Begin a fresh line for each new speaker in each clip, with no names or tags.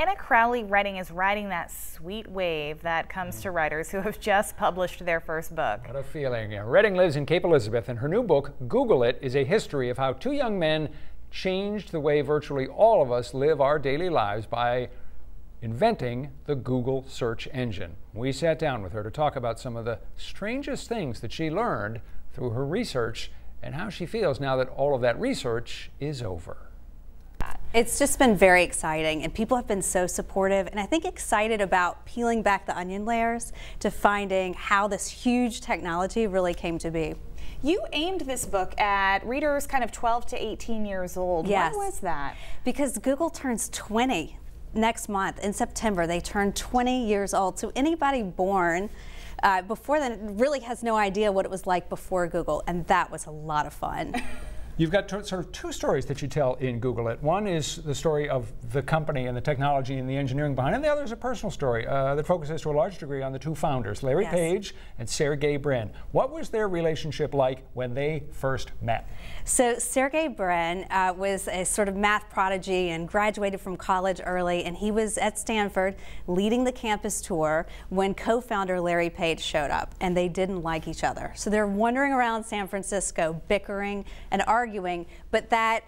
Anna Crowley-Redding is riding that sweet wave that comes to writers who have just published their first book.
What a feeling. Yeah. Redding lives in Cape Elizabeth, and her new book, Google It, is a history of how two young men changed the way virtually all of us live our daily lives by inventing the Google search engine. We sat down with her to talk about some of the strangest things that she learned through her research and how she feels now that all of that research is over.
It's just been very exciting, and people have been so supportive, and I think excited about peeling back the onion layers to finding how this huge technology really came to be.
You aimed this book at readers kind of 12 to 18 years old.
Yes.
Why was that?
Because Google turns 20 next month. In September, they turn 20 years old. So anybody born before then really has no idea what it was like before Google, and that was a lot of fun.
You've got sort of two stories that you tell in Google It. One is the story of the company and the technology and the engineering behind it, and the other is a personal story that focuses to a large degree on the two founders, Larry Page and Sergey Brin. What was their relationship like when they first met?
So Sergey Brin was a sort of math prodigy and graduated from college early, and he was at Stanford leading the campus tour when co-founder Larry Page showed up, and they didn't like each other. So they're wandering around San Francisco bickering and arguing, but that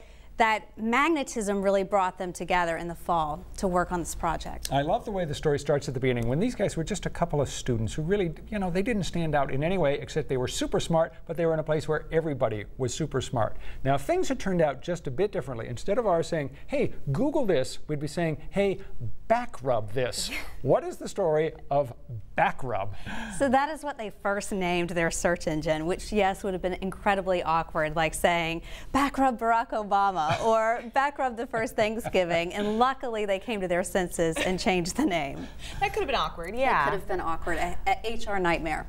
magnetism really brought them together in the fall to work on this project.
I love the way the story starts at the beginning, when these guys were just a couple of students who really, you know, they didn't stand out in any way except they were super smart, but they were in a place where everybody was super smart. Now, if things had turned out just a bit differently, instead of our saying, hey, Google this, we'd be saying, hey, back rub this. What is the story of back rub?
So that is what they first named their search engine, which, yes, would have been incredibly awkward, like saying back rub Barack Obama or back rub the first Thanksgiving, and luckily they came to their senses and changed the name.
That could have been awkward, yeah.
It could have been awkward, a HR nightmare.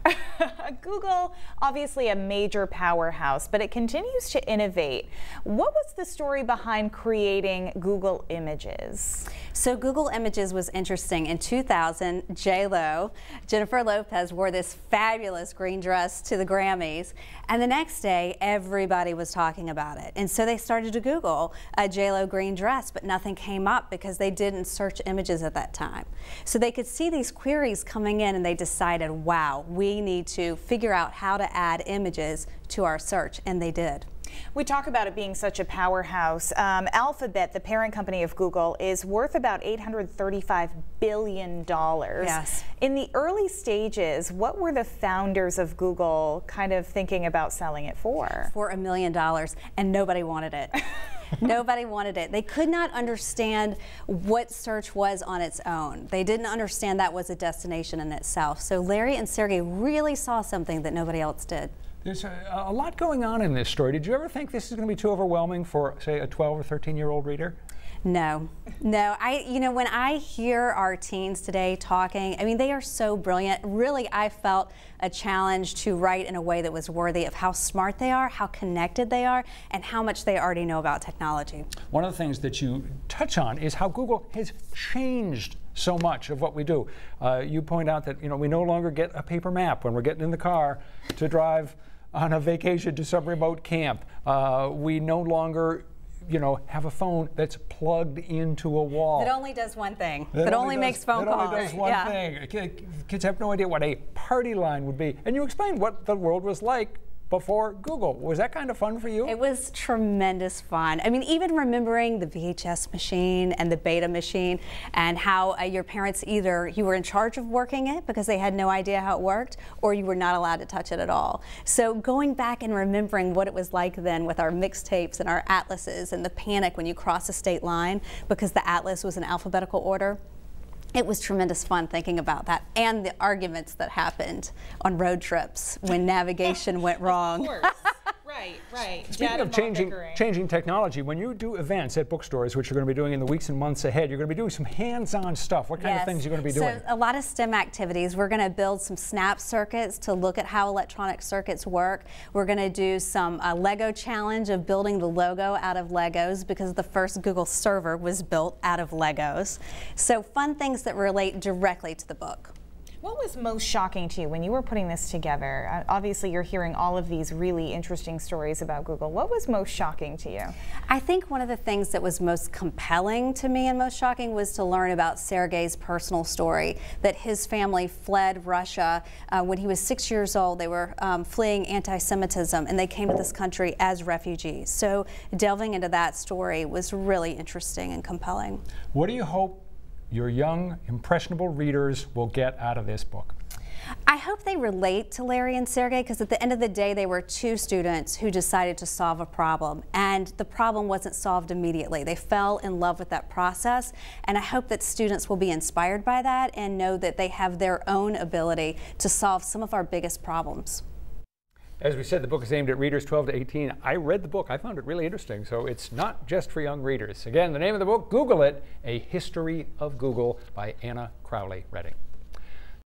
Google, obviously a major powerhouse, but it continues to innovate. What was the story behind creating Google Images?
So Google Images was interesting. In 2000, J-Lo, Jennifer Lopez, wore this fabulous green dress to the Grammys, and the next day everybody was talking about it. And so they started to Google a J-Lo green dress, but nothing came up because they didn't search images at that time. So they could see these queries coming in, and they decided, wow, we need to figure out how to add images to our search, and they did.
We talk about it being such a powerhouse. Alphabet, the parent company of Google, is worth about $835 billion.
Yes.
In the early stages, what were the founders of Google kind of thinking about selling it for?
For $1 million, and nobody wanted it. Nobody wanted it. They could not understand what search was on its own. They didn't understand that was a destination in itself. So Larry and Sergey really saw something that nobody else did.
There's a lot going on in this story. Did you ever think this is going to be too overwhelming for, say, a 12 or 13-year-old reader?
No, no. You know, when I hear our teens today talking, I mean, they are so brilliant. Really, I felt a challenge to write in a way that was worthy of how smart they are, how connected they are, and how much they already know about technology.
One of the things that you touch on is how Google has changed so much of what we do. You point out that, you know, we no longer get a paper map when we're getting in the car to drive on a vacation to some remote camp. We no longer, you know, have a phone that's plugged into a wall.
That only does one thing. That only makes phone calls.
That only does one thing. Kids have no idea what a party line would be. And you explained what the world was like before Google. Was that kind of fun for you?
It was tremendous fun. I mean, even remembering the VHS machine and the Beta machine, and how your parents, either you were in charge of working it because they had no idea how it worked, or you were not allowed to touch it at all. So going back and remembering what it was like then with our mixtapes and our atlases, and the panic when you cross a state line because the atlas was in alphabetical order. It was tremendous fun thinking about that, and the arguments that happened on road trips when navigation went wrong.
Of course. Right.
Speaking of changing technology, when you do events at bookstores, which you're going to be doing in the weeks and months ahead, you're going to be doing some hands-on stuff. What kind of things are you going to be doing?
So a lot of STEM activities. We're going to build some snap circuits to look at how electronic circuits work. We're going to do some Lego challenge of building the logo out of Legos, because the first Google server was built out of Legos. So fun things that relate directly to the book.
What was most shocking to you when you were putting this together? Obviously, you're hearing all of these really interesting stories about Google. What was most shocking to you?
I think one of the things that was most compelling to me and most shocking was to learn about Sergey's personal story, that his family fled Russia when he was 6 years old. They were fleeing anti-Semitism, and they came to this country as refugees. So delving into that story was really interesting and compelling.
What do you hope your young, impressionable readers will get out of this book?
I hope they relate to Larry and Sergey, because at the end of the day, they were two students who decided to solve a problem, and the problem wasn't solved immediately. They fell in love with that process, and I hope that students will be inspired by that and know that they have their own ability to solve some of our biggest problems.
As we said, the book is aimed at readers 12 to 18. I read the book. I found it really interesting, so it's not just for young readers. Again, the name of the book, Google It, A History of Google by Anna Crowley Redding.